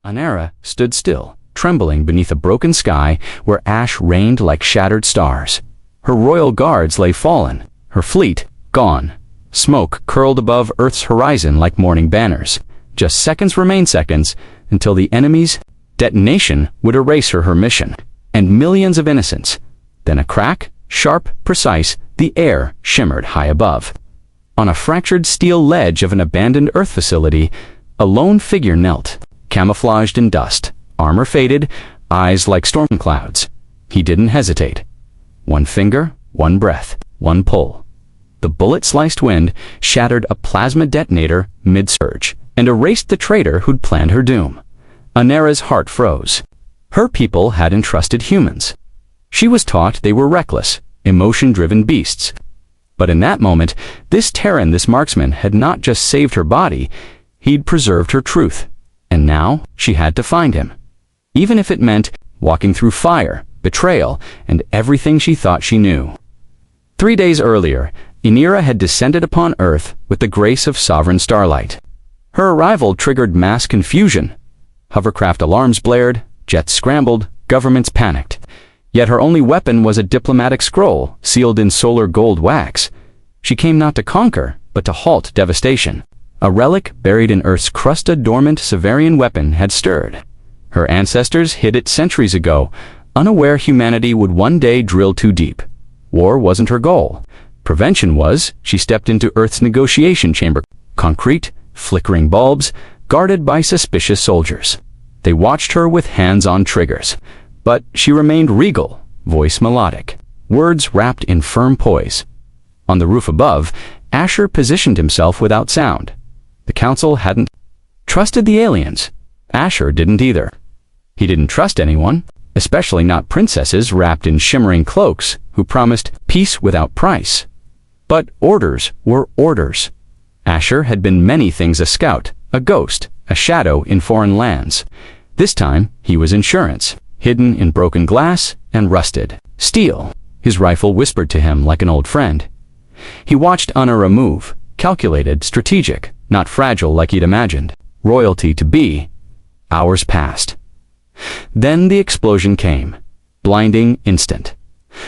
Anera stood still, trembling beneath a broken sky where ash rained like shattered stars. Her royal guards lay fallen, her fleet gone. Smoke curled above Earth's horizon like morning banners. Just seconds remained seconds until the enemy's detonation would erase her mission, and millions of innocents. Then a crack, sharp, precise, the air shimmered high above. On a fractured steel ledge of an abandoned Earth facility, a lone figure knelt, camouflaged in dust, armor faded, eyes like storm clouds. He didn't hesitate. One finger, one breath, one pull. The bullet-sliced wind shattered a plasma detonator mid-surge and erased the traitor who'd planned her doom. Anera's heart froze. Her people had entrusted humans. She was taught they were reckless, emotion-driven beasts. But in that moment, this Terran, this marksman, had not just saved her body, he'd preserved her truth. And now she had to find him. Even if it meant walking through fire, betrayal, and everything she thought she knew. 3 days earlier, Anera had descended upon Earth with the grace of sovereign starlight. Her arrival triggered mass confusion. Hovercraft alarms blared, jets scrambled, governments panicked. Yet her only weapon was a diplomatic scroll sealed in solar gold wax. She came not to conquer, but to halt devastation. A relic buried in Earth's crust, a dormant Severian weapon had stirred. Her ancestors hid it centuries ago, unaware humanity would one day drill too deep. War wasn't her goal. Prevention was. She stepped into Earth's negotiation chamber. Concrete, flickering bulbs, guarded by suspicious soldiers. They watched her with hands on triggers. But she remained regal, voice melodic, words wrapped in firm poise. On the roof above, Asher positioned himself without sound. The council hadn't trusted the aliens. Asher didn't either. He didn't trust anyone, especially not princesses wrapped in shimmering cloaks who promised peace without price. But orders were orders. Asher had been many things: a scout, a ghost, a shadow in foreign lands. This time, he was insurance, hidden in broken glass and rusted steel. His rifle whispered to him like an old friend. He watched Anera move, calculated, strategic, not fragile like he'd imagined. Royalty to be. Hours passed. Then the explosion came. Blinding, instant.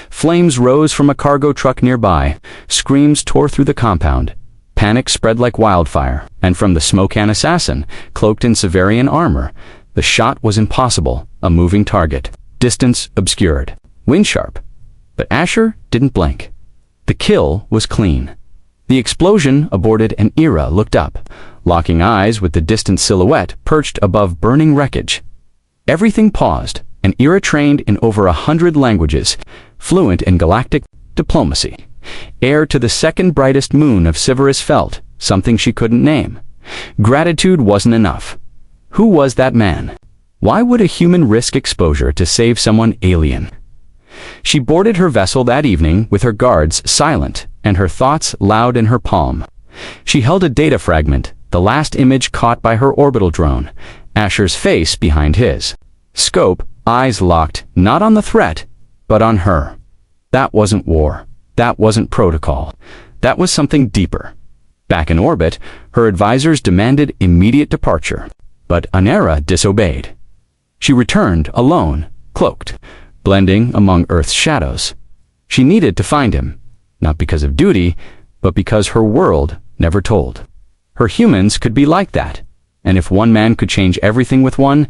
Flames rose from a cargo truck nearby. Screams tore through the compound. Panic spread like wildfire, and from the smoke, an assassin, cloaked in Severian armor. The shot was impossible, a moving target. Distance obscured. Wind sharp. But Asher didn't blink. The kill was clean. The explosion aborted, and Anera looked up, locking eyes with the distant silhouette perched above burning wreckage. Everything paused, and Anera, trained in over 100 languages, fluent in galactic diplomacy, heir to the second brightest moon of Sivaris, felt something she couldn't name. Gratitude wasn't enough. Who was that man? Why would a human risk exposure to save someone alien? She boarded her vessel that evening with her guards silent and her thoughts loud in her palm. She held a data fragment, the last image caught by her orbital drone, Asher's face behind his. Scope, eyes locked, not on the threat, but on her. That wasn't war. That wasn't protocol. That was something deeper. Back in orbit, her advisors demanded immediate departure, but Anera disobeyed. She returned alone, cloaked, blending among Earth's shadows. She needed to find him, not because of duty, but because her world never told. Her humans could be like that, and if one man could change everything with one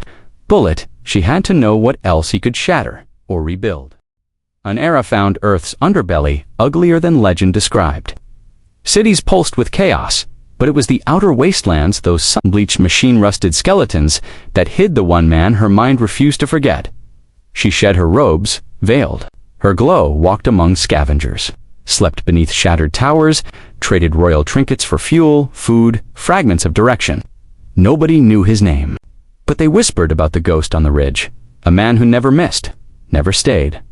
bullet, she had to know what else he could shatter or rebuild. Anera found Earth's underbelly uglier than legend described. Cities pulsed with chaos, but it was the outer wastelands, those sun-bleached, machine-rusted skeletons, that hid the one man her mind refused to forget. She shed her robes, veiled. Her glow walked among scavengers, slept beneath shattered towers, traded royal trinkets for fuel, food, fragments of direction. Nobody knew his name, but they whispered about the ghost on the ridge, a man who never missed, never stayed.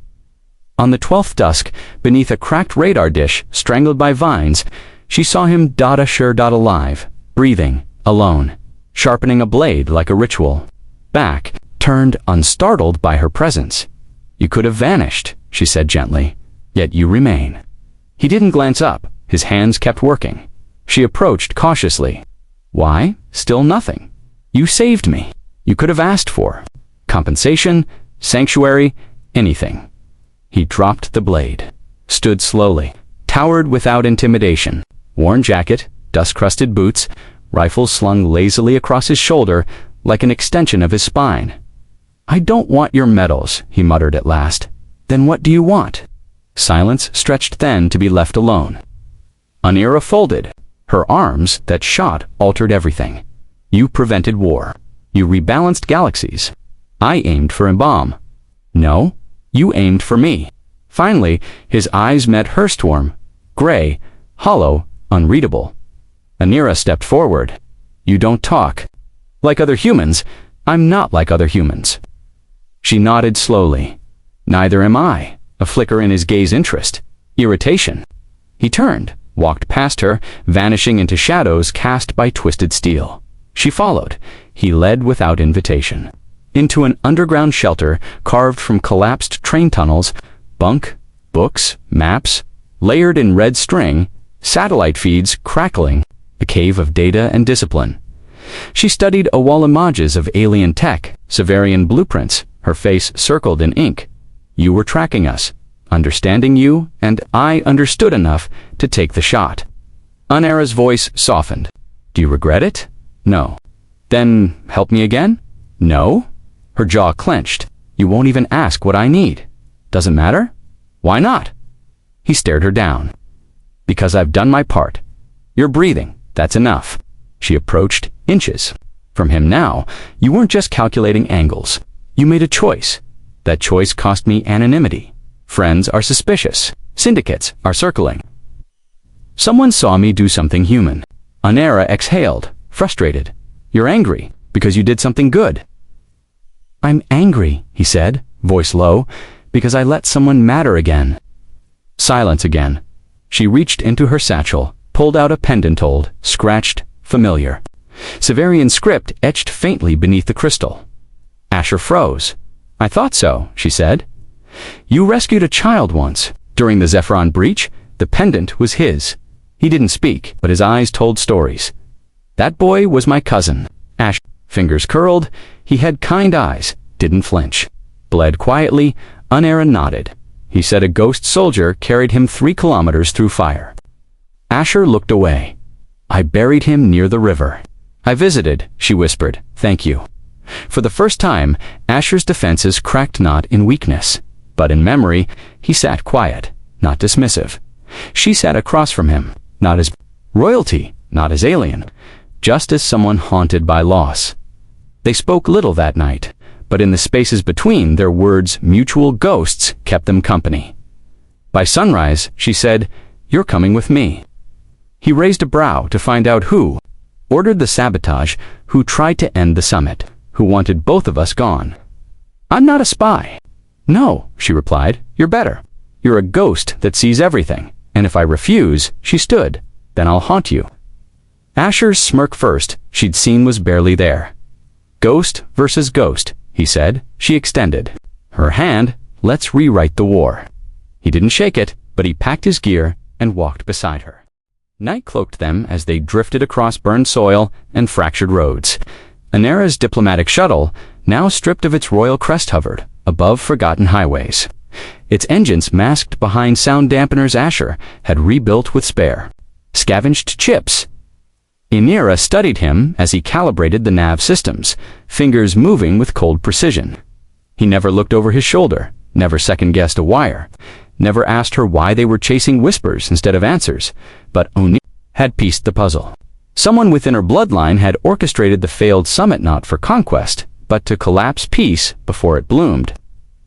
On the 12th dusk, beneath a cracked radar dish, strangled by vines, she saw him alive, breathing, alone, sharpening a blade like a ritual. Back, turned unstartled by her presence. "You could have vanished," she said gently, "yet you remain." He didn't glance up, his hands kept working. She approached cautiously. "Why? Still nothing." "You saved me." you could have asked for. Compensation, sanctuary, anything. He dropped the blade, stood slowly, towered without intimidation. Worn jacket, dust-crusted boots, rifle slung lazily across his shoulder like an extension of his spine. "I don't want your medals," he muttered at last. "Then what do you want?" Silence stretched then to be left alone. Anera folded. Her arms that shot altered everything. "You prevented war. You rebalanced galaxies. I aimed for Embalm. No, you aimed for me." Finally, his eyes met her storm, gray, hollow, unreadable. Anera stepped forward. "You don't talk. Like other humans, I'm not like other humans." She nodded slowly. "Neither am I," a flicker in his gaze interest. Irritation. He turned, walked past her, vanishing into shadows cast by twisted steel. She followed. He led without invitation. Into an underground shelter carved from collapsed train tunnels, bunk, books, maps, layered in red string, satellite feeds crackling, a cave of data and discipline. She studied a wall images of alien tech, Severian blueprints, her face circled in ink. "You were tracking us, understanding you, and I understood enough to take the shot." Anera's voice softened. "Do you regret it?" "No." "Then help me again?" "No." Her jaw clenched. "You won't even ask what I need." "Doesn't matter?" "Why not?" He stared her down. "Because I've done my part. You're breathing. That's enough." She approached inches from him now. "You weren't just calculating angles. You made a choice. That choice cost me anonymity. Friends are suspicious. Syndicates are circling. Someone saw me do something human." Anera exhaled, frustrated. "You're angry because you did something good." "I'm angry," he said, voice low, "because I let someone matter again." Silence again. She reached into her satchel, pulled out a pendant old, scratched, familiar. Severian script etched faintly beneath the crystal. Asher froze. "I thought so," she said. "You rescued a child once. During the Zephyron breach, the pendant was his." He didn't speak, but his eyes told stories. "That boy was my cousin." Ash, fingers curled, he had kind eyes, didn't flinch. Bled quietly, Anera nodded. He said a ghost soldier carried him 3 kilometers through fire. Asher looked away. "I buried him near the river." "I visited," she whispered. "Thank you." For the first time, Asher's defenses cracked not in weakness, but in memory. He sat quiet, not dismissive. She sat across from him, not as royalty, not as alien, just as someone haunted by loss. They spoke little that night, but in the spaces between their words, mutual ghosts kept them company. By sunrise, she said, "You're coming with me." He raised a brow to find out who ordered the sabotage, who tried to end the summit, who wanted both of us gone. "I'm not a spy." "No," she replied, "you're better. You're a ghost that sees everything, and if I refuse," she stood, "then I'll haunt you." Asher's smirk first, she'd seen was barely there. "Ghost versus ghost," he said. She extended her hand. "Let's rewrite the war." He didn't shake it, but he packed his gear and walked beside her. Night cloaked them as they drifted across burned soil and fractured roads. Anera's diplomatic shuttle, now stripped of its royal crest, hovered above forgotten highways. Its engines masked behind sound dampeners Asher had rebuilt with spare, scavenged chips. Anera studied him as he calibrated the nav systems, fingers moving with cold precision. He never looked over his shoulder, never second-guessed a wire, never asked her why they were chasing whispers instead of answers, but Anera had pieced the puzzle. Someone within her bloodline had orchestrated the failed summit not for conquest, but to collapse peace before it bloomed.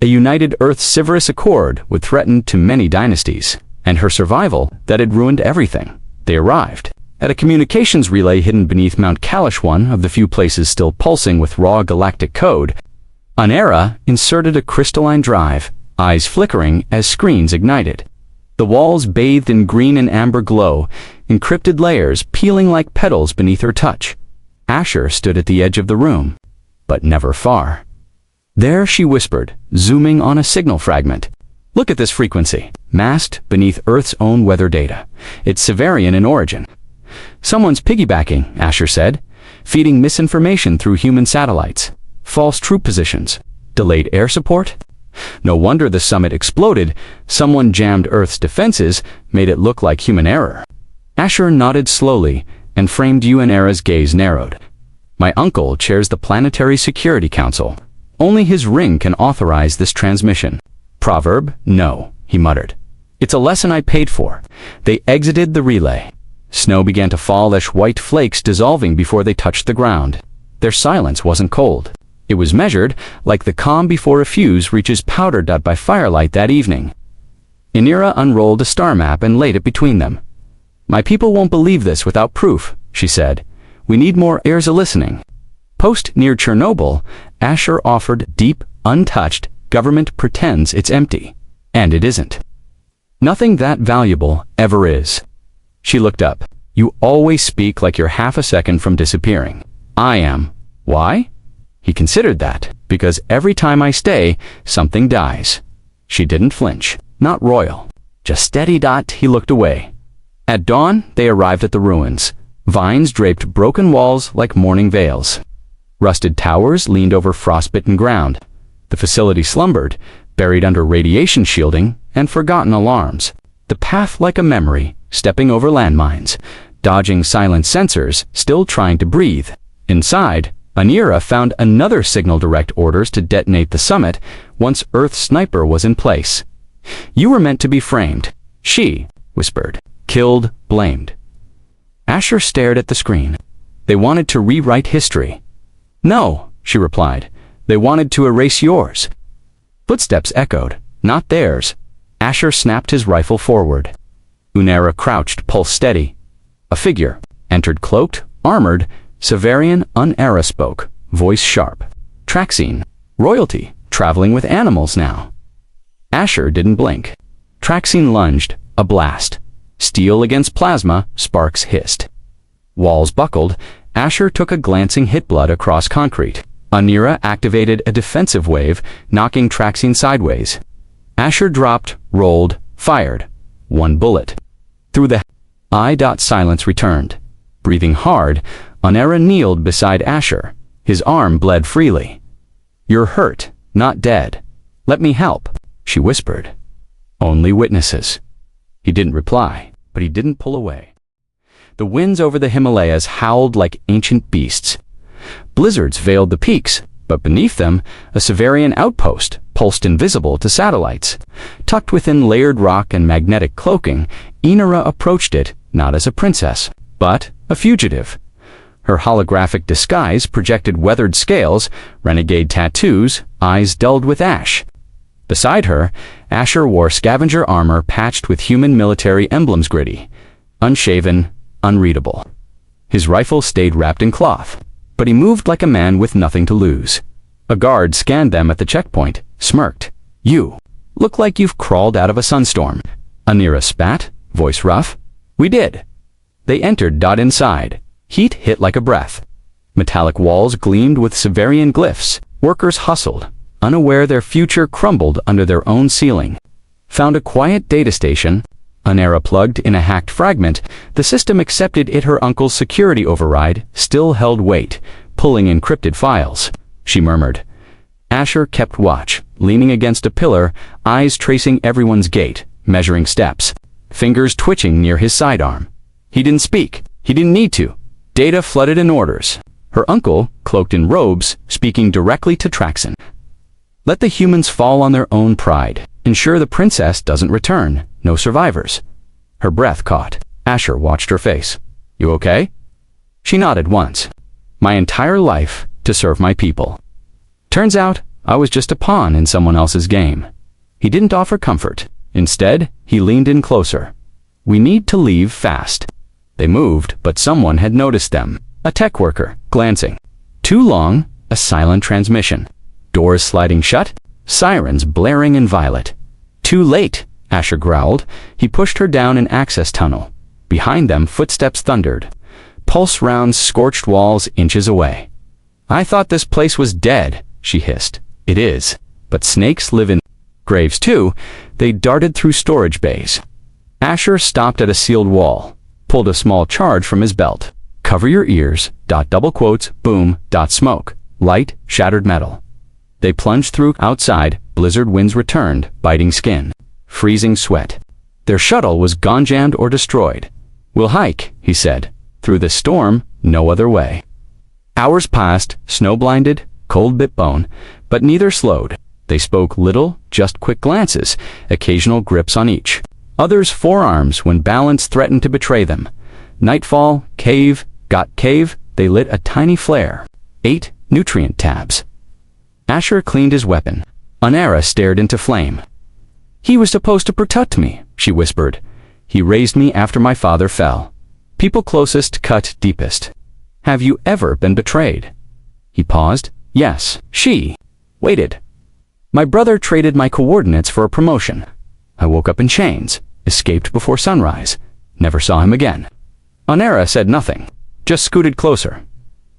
A united Earth-Siverus accord would threaten to many dynasties, and her survival that had ruined everything. They arrived at a communications relay hidden beneath Mount Kalash, one of the few places still pulsing with raw galactic code. Anera inserted a crystalline drive, eyes flickering as screens ignited. The walls bathed in green and amber glow, encrypted layers peeling like petals beneath her touch. Asher stood at the edge of the room, but never far. There she whispered, zooming on a signal fragment. "Look at this frequency, masked beneath Earth's own weather data. It's Severian in origin." "Someone's piggybacking," Asher said, "feeding misinformation through human satellites." false troop positions, delayed air support. No wonder the summit exploded. Someone jammed Earth's defenses, made it look like human error. Asher nodded slowly, and framed Anera's gaze narrowed. My uncle chairs the Planetary Security Council. Only his ring can authorize this transmission. Proverb? No, he muttered. It's a lesson I paid for. They exited the relay. Snow began to fall as white flakes dissolving before they touched the ground. Their silence wasn't cold. It was measured, like the calm before a fuse reaches powder dust by firelight that evening. Anera unrolled a star map and laid it between them. My people won't believe this without proof, she said. We need more ears a-listening. Post near Chernobyl, Asher offered deep, untouched, government pretends it's empty. And it isn't. Nothing that valuable ever is. She looked up. You always speak like you're half a second from disappearing. I am. Why? He considered that, because every time I stay, something dies. She didn't flinch. Not royal. Just steady. He looked away. At dawn, they arrived at the ruins. Vines draped broken walls like mourning veils. Rusted towers leaned over frostbitten ground. The facility slumbered, buried under radiation shielding and forgotten alarms. The path like a memory, stepping over landmines, dodging silent sensors, still trying to breathe. Inside, Anera found another signal direct orders to detonate the summit once Earth's sniper was in place. You were meant to be framed, she whispered. Killed, blamed. Asher stared at the screen. They wanted to rewrite history. No, she replied. They wanted to erase yours. Footsteps echoed, not theirs. Asher snapped his rifle forward. Anera crouched, pulse steady. A figure entered, cloaked, armored. Severian Anera spoke, voice sharp. Traxine, royalty, traveling with animals now. Asher didn't blink. Traxine lunged, a blast. Steel against plasma, sparks hissed. Walls buckled. Asher took a glancing hit, blood across concrete. Anera activated a defensive wave, knocking Traxine sideways. Asher dropped, rolled, fired. One bullet. Through the silence returned. Breathing hard, Anera kneeled beside Asher. His arm bled freely. You're hurt, not dead. Let me help, she whispered. Only witnesses. He didn't reply, but he didn't pull away. The winds over the Himalayas howled like ancient beasts. Blizzards veiled the peaks, but beneath them, a Severian outpost pulsed invisible to satellites. Tucked within layered rock and magnetic cloaking, Anera approached it, not as a princess, but a fugitive. Her holographic disguise projected weathered scales, renegade tattoos, eyes dulled with ash. Beside her, Asher wore scavenger armor patched with human military emblems, gritty, unshaven, unreadable. His rifle stayed wrapped in cloth, but he moved like a man with nothing to lose. A guard scanned them at the checkpoint, smirked. You look like you've crawled out of a sunstorm. Anera spat, voice rough. We did. They entered. Inside. Heat hit like a breath. Metallic walls gleamed with Severian glyphs. Workers hustled, unaware their future crumbled under their own ceiling. Found a quiet data station. Anera plugged in a hacked fragment. The system accepted it. Her uncle's security override still held weight, pulling encrypted files. She murmured. Asher kept watch, leaning against a pillar, eyes tracing everyone's gait, measuring steps, fingers twitching near his sidearm. He didn't speak. He didn't need to. Data flooded in orders. Her uncle, cloaked in robes, speaking directly to Traxine. Let the humans fall on their own pride. Ensure the princess doesn't return. No survivors. Her breath caught. Asher watched her face. You okay? She nodded once. My entire life to serve my people. Turns out, I was just a pawn in someone else's game. He didn't offer comfort. Instead, he leaned in closer. We need to leave fast. They moved, but someone had noticed them. A tech worker, glancing. Too long, a silent transmission. Doors sliding shut, sirens blaring in violet. Too late, Asher growled. He pushed her down an access tunnel. Behind them, footsteps thundered. Pulse rounds scorched walls inches away. I thought this place was dead, she hissed. It is, but snakes live in graves too. They darted through storage bays. Asher stopped at a sealed wall, pulled a small charge from his belt. Cover your ears, double quotes, boom, smoke. light, shattered metal. They plunged through. Outside, blizzard winds returned, biting skin. Freezing sweat. Their shuttle was gone, jammed or destroyed. "We'll hike," he said. "Through this storm, no other way." Hours passed, snow-blinded, cold bit bone, but neither slowed. They spoke little, just quick glances, occasional grips on each other's forearms when balance threatened to betray them. Nightfall, cave, got cave, they lit a tiny flare. 8 nutrient tabs. Asher cleaned his weapon. Anera stared into flame. "He was supposed to protect me," she whispered. "He raised me after my father fell. People closest cut deepest. Have you ever been betrayed?" He paused. "Yes." She waited. "My brother traded my coordinates for a promotion. I woke up in chains, escaped before sunrise, never saw him again." Anera said nothing, just scooted closer.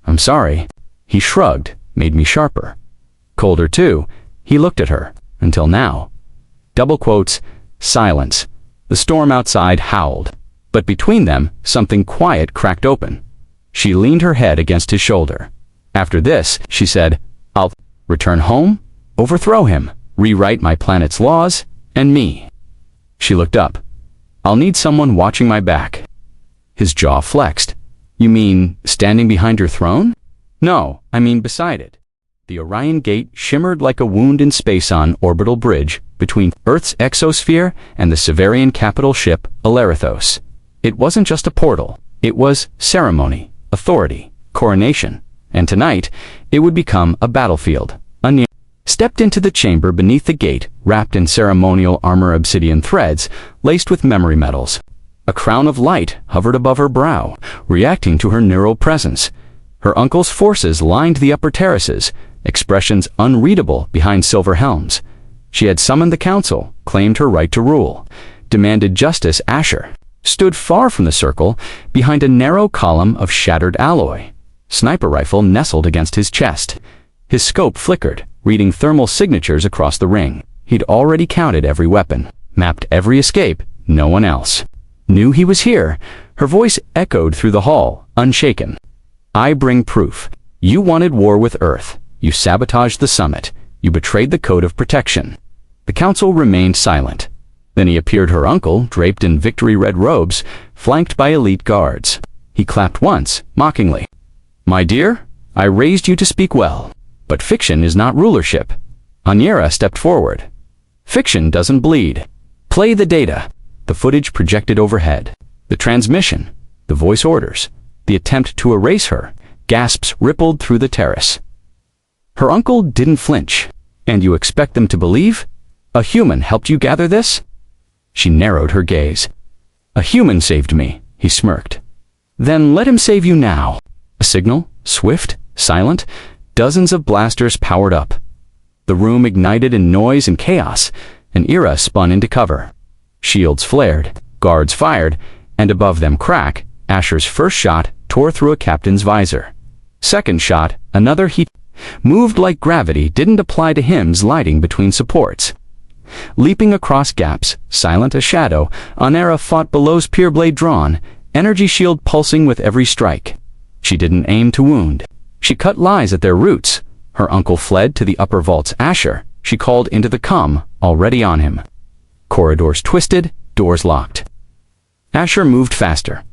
"I'm sorry." He shrugged, made me sharper. Colder too, he looked at her, until now. Double quotes, silence. The storm outside howled, but between them, something quiet cracked open. She leaned her head against his shoulder. "After this," she said, "I'll return home, overthrow him, rewrite my planet's laws, and me." She looked up. "I'll need someone watching my back." His jaw flexed. "You mean standing behind your throne?" "No, I mean beside it." The Orion Gate shimmered like a wound in space on orbital bridge between Earth's exosphere and the Severian capital ship, Alerithos. It wasn't just a portal. It was ceremony, authority, coronation. And tonight, it would become a battlefield. Anera stepped into the chamber beneath the gate, wrapped in ceremonial armor, obsidian threads, laced with memory metals. A crown of light hovered above her brow, reacting to her neural presence. Her uncle's forces lined the upper terraces, expressions unreadable behind silver helms. She had summoned the council, claimed her right to rule, demanded justice. Asher stood far from the circle, behind a narrow column of shattered alloy. Sniper rifle nestled against his chest. His scope flickered, reading thermal signatures across the ring. He'd already counted every weapon, mapped every escape. No one else knew he was here. Her voice echoed through the hall, unshaken. "I bring proof. You wanted war with Earth. You sabotaged the summit. You betrayed the code of protection." The council remained silent. Then he appeared, her uncle, draped in victory-red robes, flanked by elite guards. He clapped once, mockingly. "My dear, I raised you to speak well. But fiction is not rulership." Anera stepped forward. "Fiction doesn't bleed. Play the data." The footage projected overhead. The transmission. The voice orders. The attempt to erase her. Gasps rippled through the terrace. Her uncle didn't flinch. "And you expect them to believe? A human helped you gather this?" She narrowed her gaze. "A human saved me," he smirked. "Then let him save you now." A signal, swift, silent, dozens of blasters powered up. The room ignited in noise and chaos. Anera spun into cover. Shields flared, guards fired, and above them crack, Asher's first shot tore through a captain's visor. Second shot, another heat moved like gravity, didn't apply to him, sliding between supports. Leaping across gaps, silent as shadow, Anera fought below's peer blade drawn, energy shield pulsing with every strike. She didn't aim to wound. She cut lies at their roots. Her uncle fled to the upper vaults. Asher, she called into the comm, already on him. Corridors twisted, doors locked. Asher moved faster.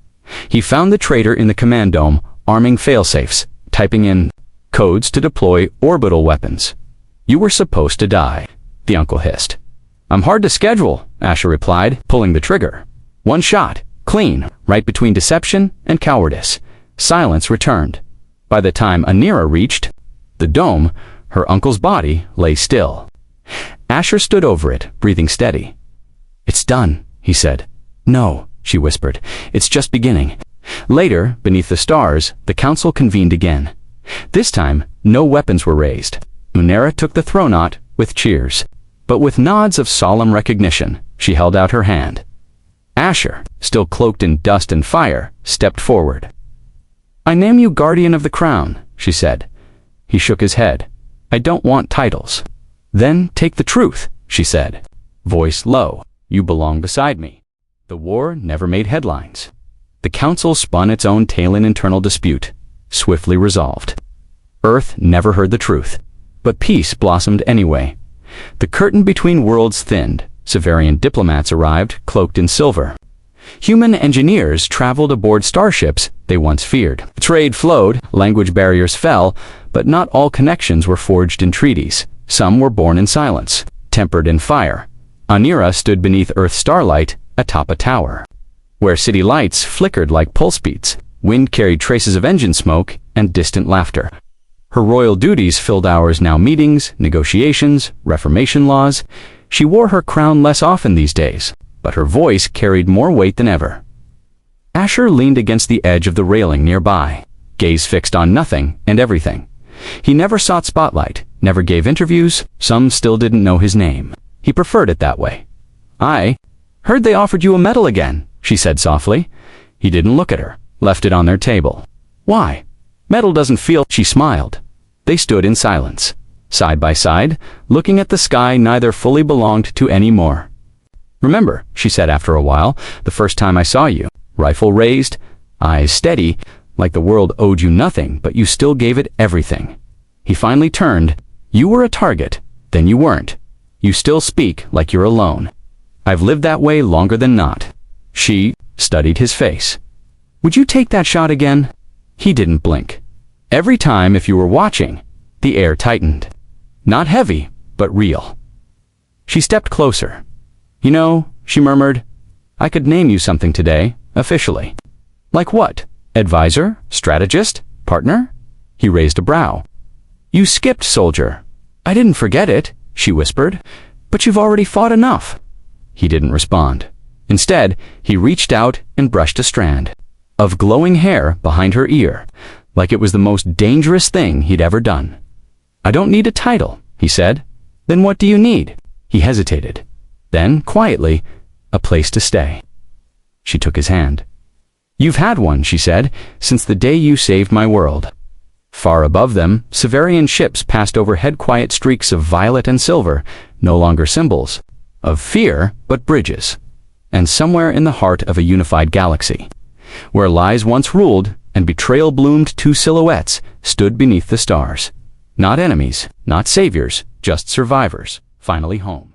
He found the traitor in the command dome, arming failsafes, typing in codes to deploy orbital weapons. "You were supposed to die," the uncle hissed. "I'm hard to schedule," Asher replied, pulling the trigger. One shot, clean, right between deception and cowardice. Silence returned. By the time Anera reached the dome, her uncle's body lay still. Asher stood over it, breathing steady. "It's done," he said. "No," she whispered. "It's just beginning." Later, beneath the stars, the council convened again. This time, no weapons were raised. Anera took the thronot with cheers. But with nods of solemn recognition, she held out her hand. Asher, still cloaked in dust and fire, stepped forward. "I name you Guardian of the Crown," she said. He shook his head. "I don't want titles." "Then take the truth," she said. Voice low. "You belong beside me." The war never made headlines. The council spun its own tale in internal dispute, swiftly resolved. Earth never heard the truth. But peace blossomed anyway. The curtain between worlds thinned. Severian diplomats arrived, cloaked in silver. Human engineers traveled aboard starships they once feared. Trade flowed, language barriers fell, but not all connections were forged in treaties. Some were born in silence, tempered in fire. Anera stood beneath Earth's starlight, atop a tower, where city lights flickered like pulse beats. Wind carried traces of engine smoke and distant laughter. Her royal duties filled hours now: meetings, negotiations, reformation laws. She wore her crown less often these days, but her voice carried more weight than ever. Asher leaned against the edge of the railing nearby, gaze fixed on nothing and everything. He never sought spotlight, never gave interviews. Some still didn't know his name. He preferred it that way. "I heard they offered you a medal again," she said softly. He didn't look at her, left it on their table. "Why? Medal doesn't feel—" She smiled. They stood in silence, side by side, looking at the sky neither fully belonged to anymore. "Remember," she said after a while, "the first time I saw you, rifle raised, eyes steady, like the world owed you nothing, but you still gave it everything." He finally turned. "You were a target, then you weren't. You still speak like you're alone. I've lived that way longer than not." She studied his face. "Would you take that shot again?" He didn't blink. "Every time, if you were watching." The air tightened. Not heavy, but real. She stepped closer. "You know," she murmured, "I could name you something today, officially." "Like what? Advisor? Strategist? Partner?" He raised a brow. "You skipped soldier." "I didn't forget it," she whispered, "but you've already fought enough." He didn't respond. Instead, he reached out and brushed a strand of glowing hair behind her ear, like it was the most dangerous thing he'd ever done. "I don't need a title," he said. "Then what do you need?" He hesitated. Then, quietly, "A place to stay." She took his hand. "You've had one," she said, "since the day you saved my world." Far above them, Severian ships passed overhead, quiet streaks of violet and silver, no longer symbols of fear, but bridges. And somewhere in the heart of a unified galaxy, where lies once ruled and betrayal bloomed, two silhouettes stood beneath the stars. Not enemies, not saviors, just survivors, finally home.